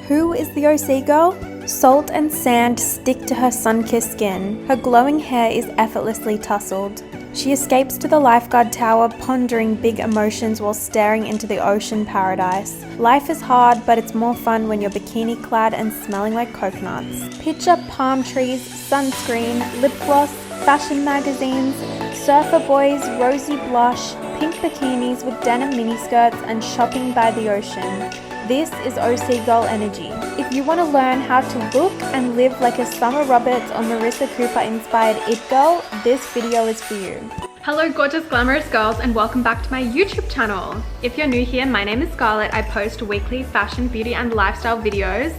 Who is the OC girl? Salt and sand stick to her sun-kissed skin. Her glowing hair is effortlessly tousled. She escapes to the lifeguard tower, pondering big emotions while staring into the ocean paradise. Life is hard, but it's more fun when you're bikini clad and smelling like coconuts. Picture palm trees, sunscreen, lip gloss, fashion magazines, surfer boys, rosy blush, pink bikinis with denim miniskirts, and shopping by the ocean. This is OC Girl energy. If you want to learn how to look and live like a Summer Roberts or Marissa Cooper inspired it girl, this video is for you. Hello gorgeous glamorous girls and welcome back to my YouTube channel. If you're new here, my name is Scarlett. I post weekly fashion, beauty and lifestyle videos.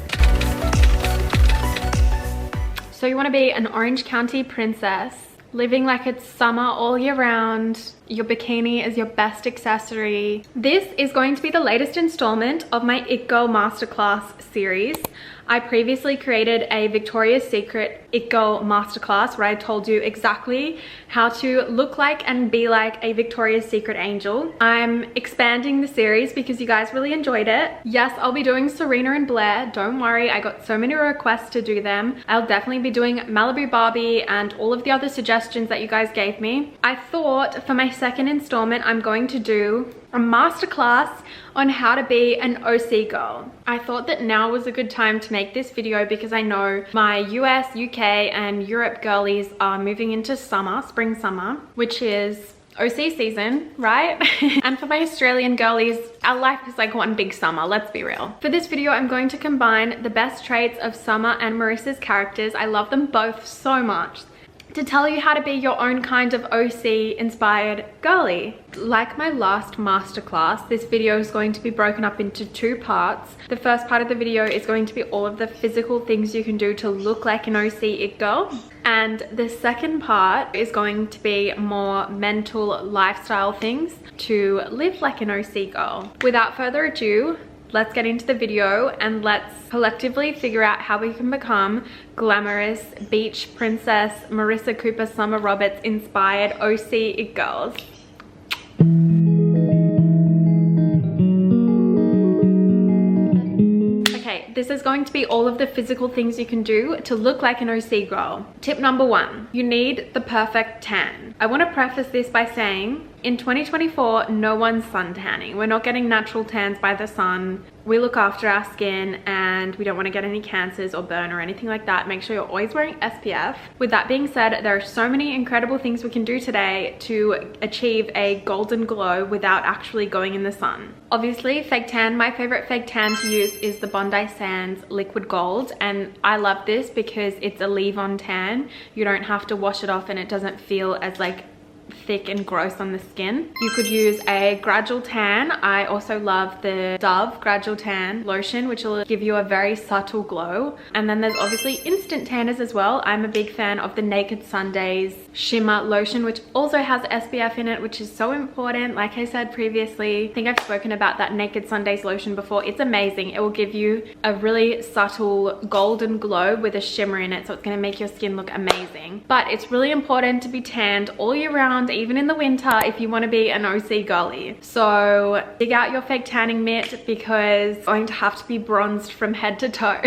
So you want to be an Orange County princess, living like it's summer all year round. Your bikini is your best accessory. This is going to be the latest installment of my It Girl Masterclass series. I previously created a Victoria's Secret It Girl Masterclass where I told you exactly how to look like and be like a Victoria's Secret angel. I'm expanding the series because you guys really enjoyed it. Yes, I'll be doing Serena and Blair. Don't worry, I got so many requests to do them. I'll definitely be doing Malibu Barbie and all of the other suggestions that you guys gave me. I thought for my second installment, I'm going to do a masterclass on how to be an OC girl. I thought that now was a good time to make this video because I know my US, UK and Europe girlies are moving into summer, spring summer, which is OC season, right? And for my Australian girlies, our life is like one big summer, let's be real. For this video, I'm going to combine the best traits of Summer and Marissa's characters. I love them both so much, to tell you how to be your own kind of OC inspired girly. Like my last masterclass, this video is going to be broken up into two parts. The first part of the video is going to be all of the physical things you can do to look like an OC it girl. And the second part is going to be more mental lifestyle things to live like an OC girl. Without further ado, let's get into the video and let's collectively figure out how we can become glamorous beach princess Marissa Cooper Summer Roberts inspired OC it girls. Okay, this is going to be all of the physical things you can do to look like an OC girl. Tip number one, you need the perfect tan. I want to preface this by saying in 2024, no one's sun tanning. We're not getting natural tans by the sun. We look after our skin and we don't want to get any cancers or burn or anything like that. Make sure you're always wearing SPF. With that being said, there are so many incredible things we can do today to achieve a golden glow without actually going in the sun. Obviously, fake tan. My favorite fake tan to use is the Bondi Sands Liquid Gold, and I love this because it's a leave-on tan. You don't have to wash it off and it doesn't feel as like thick and gross on the skin. You could use a gradual tan. I also love the Dove gradual tan lotion, which will give you a very subtle glow. And then there's obviously instant tanners as well. I'm a big fan of the Naked Sundays shimmer lotion, which also has SPF in it, which is so important. Like I said previously, I think I've spoken about that Naked Sundays lotion before. It's amazing. It will give you a really subtle golden glow with a shimmer in it, so it's going to make your skin look amazing. But it's really important to be tanned all year round, even in the winter, if you want to be an OC girly. So dig out your fake tanning mitt because you're going to have to be bronzed from head to toe.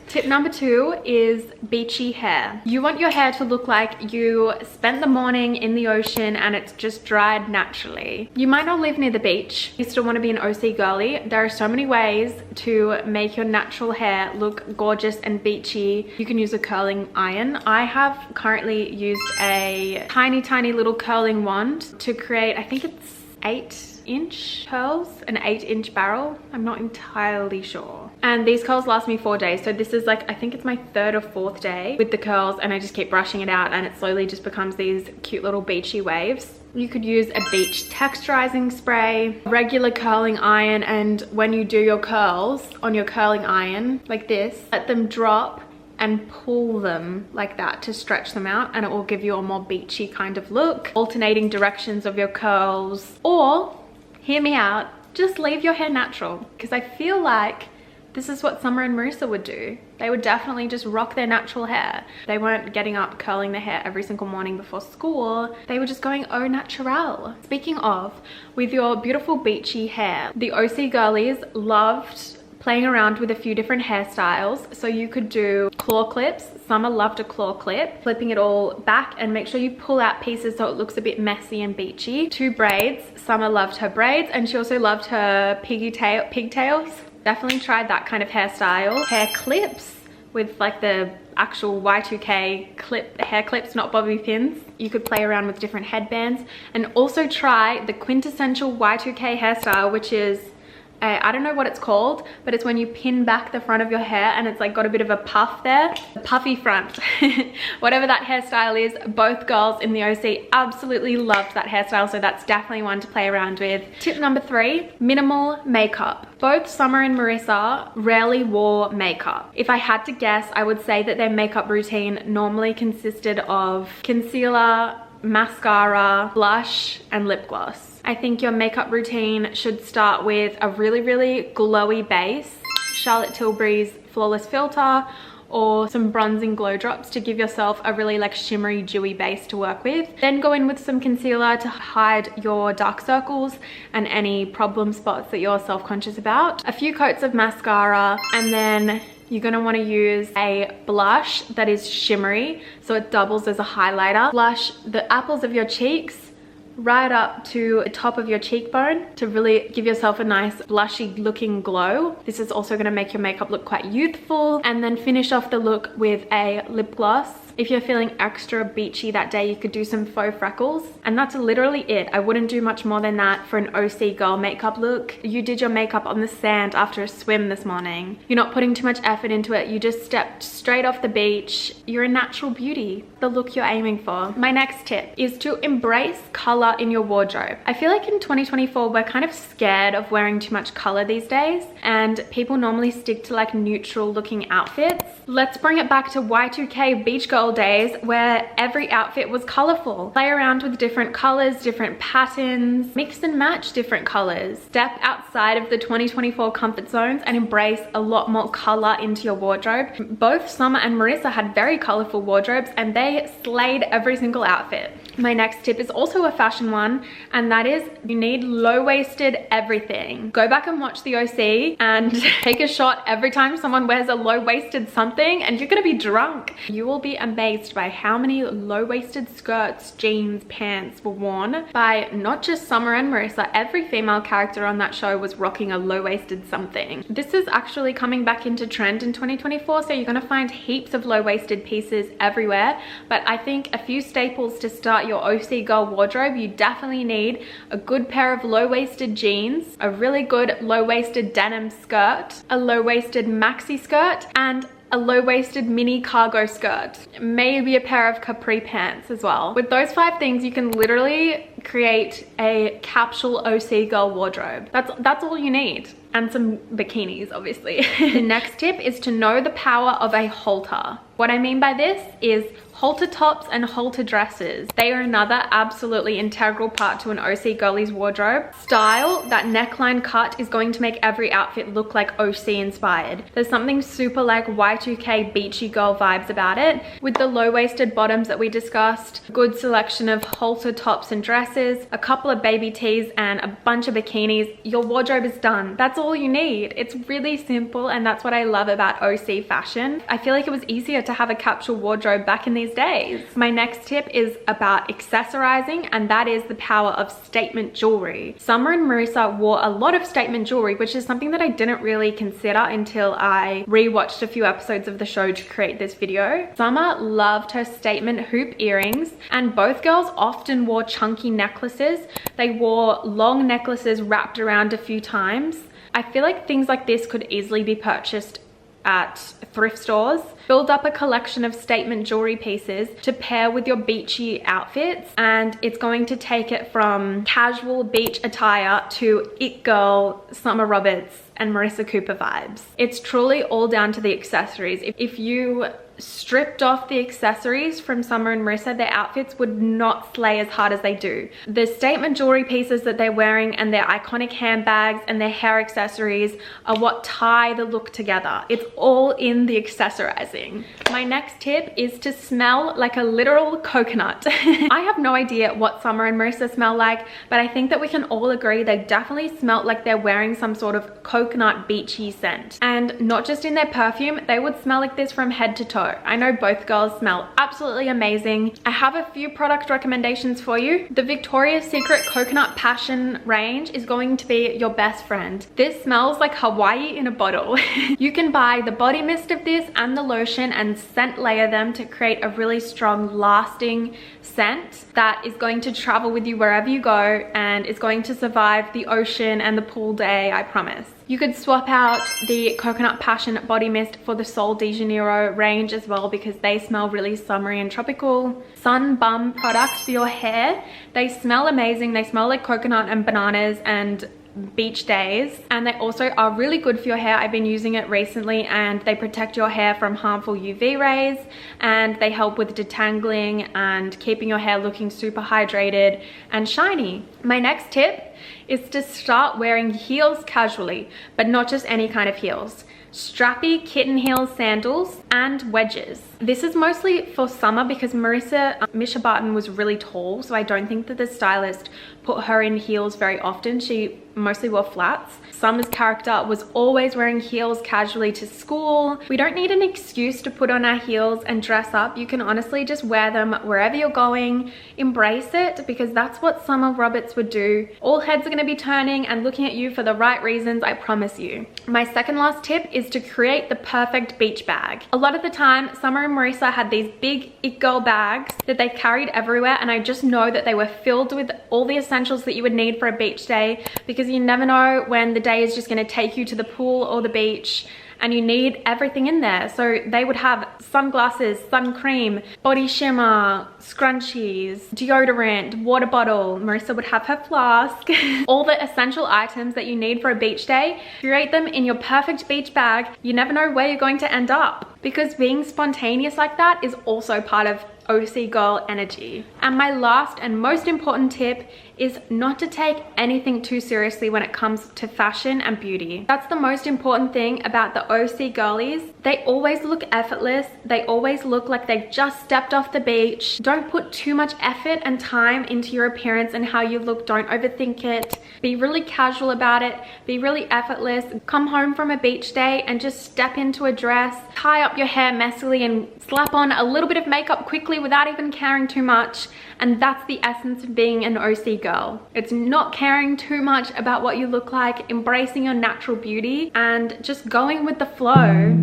Tip number two is beachy hair. You want your hair to look like you spent the morning in the ocean and it's just dried naturally. You might not live near the beach. You still want to be an OC girly. There are so many ways to make your natural hair look gorgeous and beachy. You can use a curling iron. I have currently used a tiny little curling wand to create, I think it's 8-inch curls, an 8-inch barrel. I'm not entirely sure. And these curls last me 4 days. So this is like, I think it's my third or fourth day with the curls, and I just keep brushing it out and it slowly just becomes these cute little beachy waves. You could use a beach texturizing spray, regular curling iron, and when you do your curls on your curling iron like this, let them drop and pull them like that to stretch them out, and it will give you a more beachy kind of look. Alternating directions of your curls, or hear me out, just leave your hair natural, because I feel like this is what Summer and Marissa would do. They would definitely just rock their natural hair. They weren't getting up curling their hair every single morning before school. They were just going au naturel. Speaking of, with your beautiful beachy hair, the OC girlies loved playing around with a few different hairstyles. So you could do claw clips. Summer loved a claw clip, flipping it all back, and make sure you pull out pieces so it looks a bit messy and beachy. 2 braids. Summer loved her braids, and she also loved her pigtails. Definitely tried that kind of hairstyle. Hair clips with like the actual Y2K hair clips, not bobby pins. You could play around with different headbands, and also try the quintessential Y2K hairstyle, which is I don't know what it's called, but it's when you pin back the front of your hair and it's like got a bit of a puff there, a puffy front. Whatever that hairstyle is, both girls in the OC absolutely loved that hairstyle, so that's definitely one to play around with. Tip number 3, minimal makeup. Both Summer and Marissa rarely wore makeup. If I had to guess, I would say that their makeup routine normally consisted of concealer, mascara, blush, and lip gloss. I think your makeup routine should start with a really, really glowy base, Charlotte Tilbury's Flawless Filter, or some bronzing glow drops to give yourself a really like shimmery, dewy base to work with. Then go in with some concealer to hide your dark circles and any problem spots that you're self-conscious about. A few coats of mascara, and then you're gonna wanna use a blush that is shimmery, so it doubles as a highlighter. Blush the apples of your cheeks right up to the top of your cheekbone to really give yourself a nice blushy looking glow. This is also gonna make your makeup look quite youthful. And then finish off the look with a lip gloss. If you're feeling extra beachy that day, you could do some faux freckles. And that's literally it. I wouldn't do much more than that for an OC girl makeup look. You did your makeup on the sand after a swim this morning. You're not putting too much effort into it. You just stepped straight off the beach. You're a natural beauty, the look you're aiming for. My next tip is to embrace color in your wardrobe. I feel like in 2024, we're kind of scared of wearing too much color these days, and people normally stick to like neutral looking outfits. Let's bring it back to Y2K beach girl days where every outfit was colorful. Play around with different colors, different patterns, mix and match different colors. Step outside of the 2024 comfort zones and embrace a lot more color into your wardrobe. Both Summer and Marissa had very colorful wardrobes, and they slayed every single outfit. My next tip is also a fashion one, and that is you need low-waisted everything. Go back and watch the OC and take a shot every time someone wears a low-waisted something, and you're gonna be drunk. You will be amazed by how many low-waisted skirts, jeans, pants were worn by not just Summer and Marissa. Every female character on that show was rocking a low-waisted something. This is actually coming back into trend in 2024, so you're gonna find heaps of low-waisted pieces everywhere, but I think a few staples to start your OC girl wardrobe. You definitely need a good pair of low-waisted jeans, a really good low-waisted denim skirt, a low-waisted maxi skirt, and a low-waisted mini cargo skirt, maybe a pair of capri pants as well. With those 5 things, you can literally create a capsule OC girl wardrobe. That's all you need. And some bikinis, obviously. The next tip is to know the power of a halter. What I mean by this is halter tops and halter dresses. They are another absolutely integral part to an OC girlie's wardrobe. Style, that neckline cut is going to make every outfit look like OC inspired. There's something super like Y2K beachy girl vibes about it. With the low-waisted bottoms that we discussed, good selection of halter tops and dresses, a couple of baby tees, and a bunch of bikinis, your wardrobe is done. That's all you need. It's really simple, and that's what I love about OC fashion. I feel like it was easier to have a capsule wardrobe back in these days. My next tip is about accessorizing, and that is the power of statement jewelry. Summer and Marissa wore a lot of statement jewelry, which is something that I didn't really consider until I rewatched a few episodes of the show to create this video. Summer loved her statement hoop earrings, and both girls often wore chunky necklaces. They wore long necklaces wrapped around a few times. I feel like things like this could easily be purchased at thrift stores. Build up a collection of statement jewelry pieces to pair with your beachy outfits, and it's going to take it from casual beach attire to it girl Summer Roberts and Marissa Cooper vibes. It's truly all down to the accessories. If you stripped off the accessories from Summer and Marissa, their outfits would not slay as hard as they do. The statement jewelry pieces that they're wearing and their iconic handbags and their hair accessories are what tie the look together. It's all in the accessorizing. My next tip is to smell like a literal coconut. I have no idea what Summer and Marissa smell like, but I think that we can all agree they definitely smell like they're wearing some sort of coconut coconut beachy scent. And not just in their perfume, they would smell like this from head to toe. I know both girls smell absolutely amazing. I have a few product recommendations for you. The Victoria's Secret Coconut Passion range is going to be your best friend. This smells like Hawaii in a bottle. You can buy the body mist of this and the lotion and scent layer them to create a really strong, lasting scent that is going to travel with you wherever you go and is going to survive the ocean and the pool day, I promise. You could swap out the Coconut Passion body mist for the Sol de Janeiro range as well, because they smell really summery and tropical. Sun Bum products for your hair. They smell amazing. They smell like coconut and bananas and beach days, and they also are really good for your hair. I've been using it recently and they protect your hair from harmful UV rays, and they help with detangling and keeping your hair looking super hydrated and shiny. My next tip is to start wearing heels casually, but not just any kind of heels. Strappy kitten heel sandals and wedges. This is mostly for summer because Misha Barton was really tall, so I don't think that the stylist put her in heels very often. She mostly wore flats. Summer's character was always wearing heels casually to school. We don't need an excuse to put on our heels and dress up. You can honestly just wear them wherever you're going. Embrace it, because that's what Summer Roberts would do. All heads are going to be turning and looking at you for the right reasons, I promise you. My second last tip is to create the perfect beach bag. A lot of the time, Summer and Marissa had these big It Girl bags that they carried everywhere, and I just know that they were filled with all the essentials that you would need for a beach day, because you never know when the day is just going to take you to the pool or the beach, and you need everything in there. So they would have sunglasses, sun cream, body shimmer, scrunchies, deodorant, water bottle. Marissa would have her flask. All the essential items that you need for a beach day. Create them in your perfect beach bag. You never know where you're going to end up, because being spontaneous like that is also part of OC girl energy. And my last and most important tip is not to take anything too seriously when it comes to fashion and beauty. That's the most important thing about the OC girlies. They always look effortless. They always look like they've just stepped off the beach. Don't put too much effort and time into your appearance and how you look. Don't overthink it. Be really casual about it. Be really effortless. Come home from a beach day and just step into a dress, tie up your hair messily and slap on a little bit of makeup quickly without even caring too much. And that's the essence of being an OC girl. It's not caring too much about what you look like, embracing your natural beauty and just going with the flow.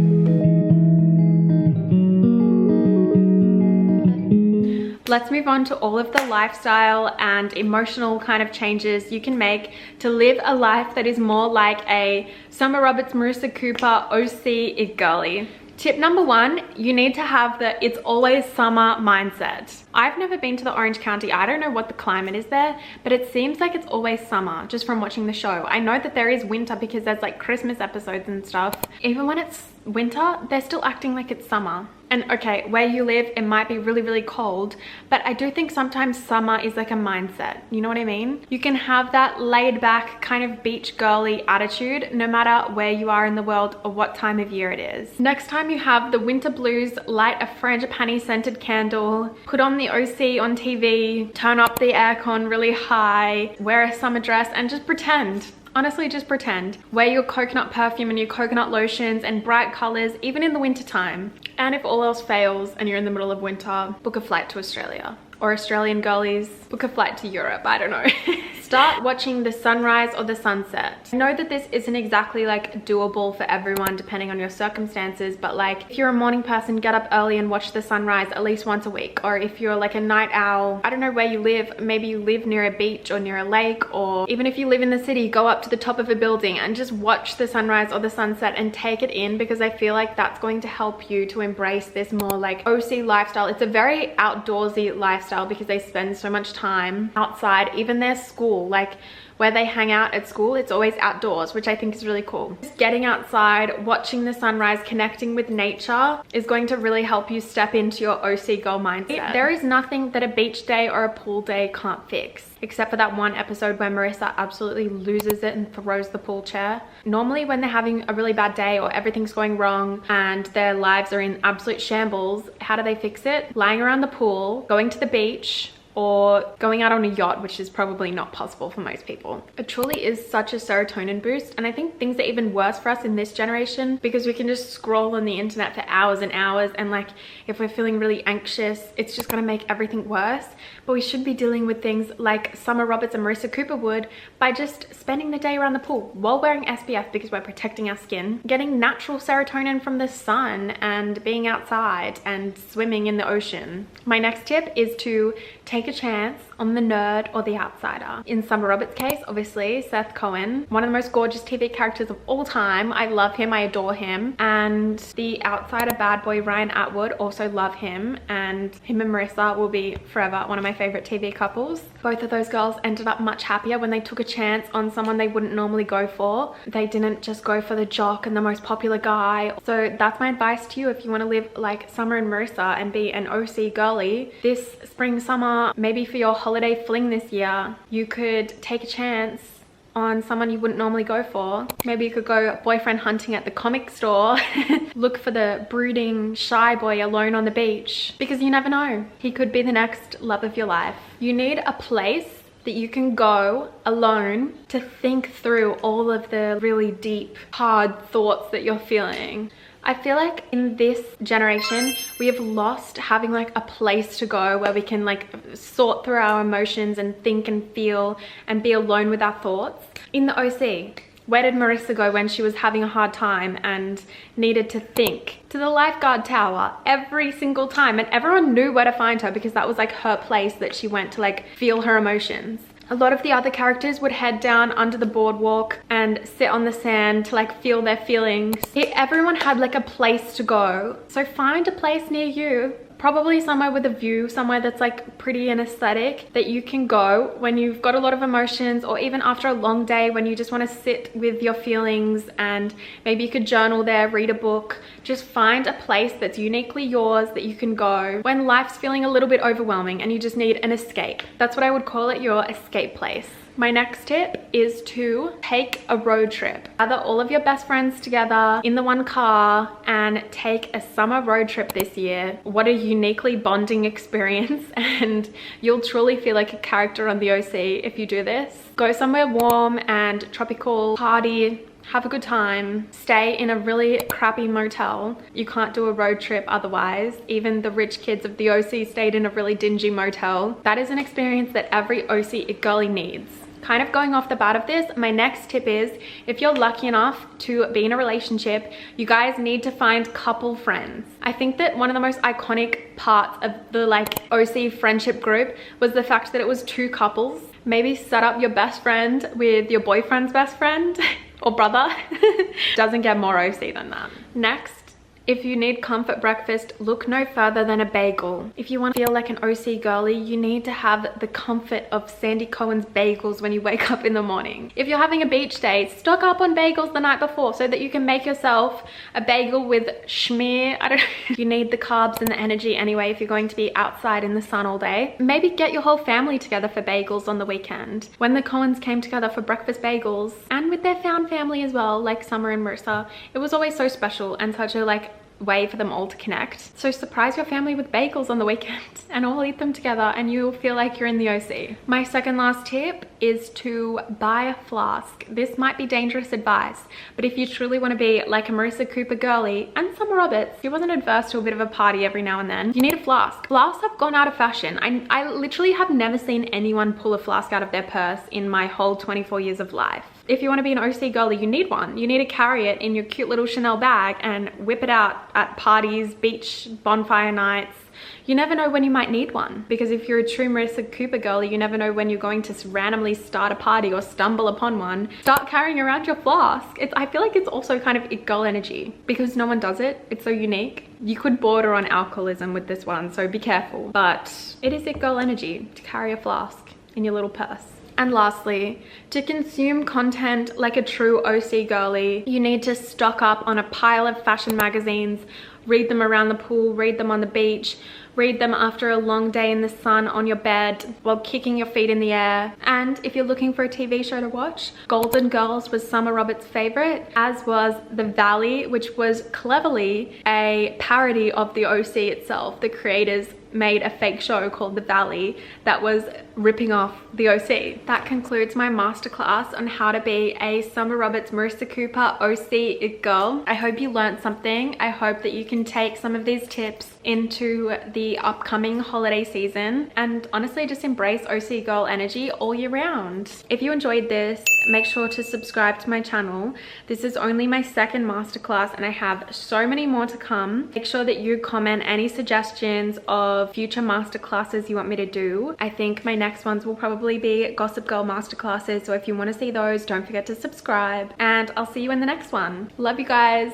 Let's move on to all of the lifestyle and emotional kind of changes you can make to live a life that is more like a Summer Roberts, Marissa Cooper, OC It Girly. Tip number one, you need to have the it's always summer mindset. I've never been to the Orange County. I don't know what the climate is there, but it seems like it's always summer just from watching the show. I know that there is winter because there's like Christmas episodes and stuff. Even when it's winter, they're still acting like it's summer. And okay, where you live, it might be really, really cold, but I do think sometimes summer is like a mindset. You know what I mean? You can have that laid back kind of beach girly attitude no matter where you are in the world or what time of year it is. Next time you have the winter blues, light a frangipani scented candle, put on the OC on TV, turn up the aircon really high, wear a summer dress and just pretend. Honestly, just pretend. Wear your coconut perfume and your coconut lotions and bright colors, even in the winter time. And if all else fails and you're in the middle of winter, book a flight to Australia. Or Australian girlies, book a flight to Europe, I don't know. Start watching the sunrise or the sunset. I know that this isn't exactly like doable for everyone depending on your circumstances, but like if you're a morning person, get up early and watch the sunrise at least once a week. Or if you're like a night owl, I don't know where you live, maybe you live near a beach or near a lake, or even if you live in the city, go up to the top of a building and just watch the sunrise or the sunset and take it in, because I feel like that's going to help you to embrace this more like OC lifestyle. It's a very outdoorsy lifestyle because they spend so much time outside. Even their school, like where they hang out at school, it's always outdoors, which I think is really cool. Just getting outside, watching the sunrise, connecting with nature is going to really help you step into your OC girl mindset. There is nothing that a beach day or a pool day can't fix, except for that one episode where Marissa absolutely loses it and throws the pool chair. Normally when they're having a really bad day or everything's going wrong and their lives are in absolute shambles, how do they fix it? Lying around the pool, going to the beach, or going out on a yacht, which is probably not possible for most people. It truly is such a serotonin boost, and I think things are even worse for us in this generation because we can just scroll on the internet for hours and hours, and like if we're feeling really anxious, it's just gonna make everything worse. But we should be dealing with things like Summer Roberts and Marissa Cooper would by just spending the day around the pool while wearing SPF because we're protecting our skin, getting natural serotonin from the sun, and being outside and swimming in the ocean. My next tip is to take a chance on the nerd or the outsider. In Summer Roberts' case, obviously, Seth Cohen, one of the most gorgeous TV characters of all time. I love him, I adore him. And the outsider bad boy, Ryan Atwood, also love him. And him and Marissa will be forever one of my favorite TV couples. Both of those girls ended up much happier when they took a chance on someone they wouldn't normally go for. They didn't just go for the jock and the most popular guy. So that's my advice to you if you want to live like Summer and Marissa and be an OC girly. This spring, summer, maybe for your holiday fling this year, you could take a chance on someone you wouldn't normally go for. Maybe you could go boyfriend hunting at the comic store. Look for the brooding shy boy alone on the beach, because you never know, he could be the next love of your life. You need a place that you can go alone to think through all of the really deep, hard thoughts that you're feeling. I feel like in this generation, we have lost having like a place to go where we can like sort through our emotions and think and feel and be alone with our thoughts. In the OC, where did Marissa go when she was having a hard time and needed to think? To the lifeguard tower every single time, and everyone knew where to find her because that was like her place that she went to like feel her emotions. A lot of the other characters would head down under the boardwalk and sit on the sand to like feel their feelings. Everyone had like a place to go. So find a place near you, probably somewhere with a view, somewhere that's like pretty and aesthetic, that you can go when you've got a lot of emotions, or even after a long day when you just want to sit with your feelings, and maybe you could journal there, read a book. Just find a place that's uniquely yours that you can go when life's feeling a little bit overwhelming and you just need an escape. That's what I would call it, your escape place. My next tip is to take a road trip. Gather all of your best friends together in the one car and take a summer road trip this year. What a uniquely bonding experience, and you'll truly feel like a character on the OC if you do this. Go somewhere warm and tropical, party, have a good time, stay in a really crappy motel. You can't do a road trip otherwise. Even the rich kids of the OC stayed in a really dingy motel. That is an experience that every OC girly needs. Kind of going off the bat of this, my next tip is, if you're lucky enough to be in a relationship, you guys need to find couple friends. I think that one of the most iconic parts of the like OC friendship group was the fact that it was two couples. Maybe set up your best friend with your boyfriend's best friend or brother. Doesn't get more OC than that. Next, if you need comfort breakfast, look no further than a bagel. If you want to feel like an OC girly, you need to have the comfort of Sandy Cohen's bagels when you wake up in the morning. If you're having a beach day, stock up on bagels the night before so that you can make yourself a bagel with schmear. I don't know. You need the carbs and the energy anyway if you're going to be outside in the sun all day. Maybe get your whole family together for bagels on the weekend. When the Cohens came together for breakfast bagels, and with their found family as well, like Summer and Marissa, it was always so special and such a like way for them all to connect. So surprise your family with bagels on the weekend and all eat them together and you'll feel like you're in the OC. My second last tip is to buy a flask. This might be dangerous advice, but if you truly want to be like a Marissa Cooper girly and Summer Roberts, she wasn't adverse to a bit of a party every now and then, you need a flask. Flasks have gone out of fashion. I literally have never seen anyone pull a flask out of their purse in my whole 24 years of life. If you want to be an OC girly, you need one. You need to carry it in your cute little Chanel bag and whip it out at parties, beach, bonfire nights. You never know when you might need one, because if you're a true Marissa Cooper girly, you never know when you're going to randomly start a party or stumble upon one. Start carrying around your flask. I feel like it's also kind of it girl energy because no one does it. It's so unique. You could border on alcoholism with this one, so be careful. But it is it girl energy to carry a flask in your little purse. And lastly, to consume content like a true OC girly, you need to stock up on a pile of fashion magazines, read them around the pool, read them on the beach, read them after a long day in the sun on your bed while kicking your feet in the air. And if you're looking for a TV show to watch, Golden Girls was Summer Roberts' favorite, as was The Valley, which was cleverly a parody of the OC itself. The creators made a fake show called The Valley that was ripping off the OC. That concludes my masterclass on how to be a Summer Roberts Marissa Cooper OC girl. I hope you learned something. I hope that you can take some of these tips into the upcoming holiday season and honestly just embrace OC girl energy all year round. If you enjoyed this, make sure to subscribe to my channel. This is only my second masterclass and I have so many more to come. Make sure that you comment any suggestions of future masterclasses you want me to do. I think my next ones will probably be Gossip Girl masterclasses, so if you want to see those, don't forget to subscribe and I'll see you in the next one. Love you guys.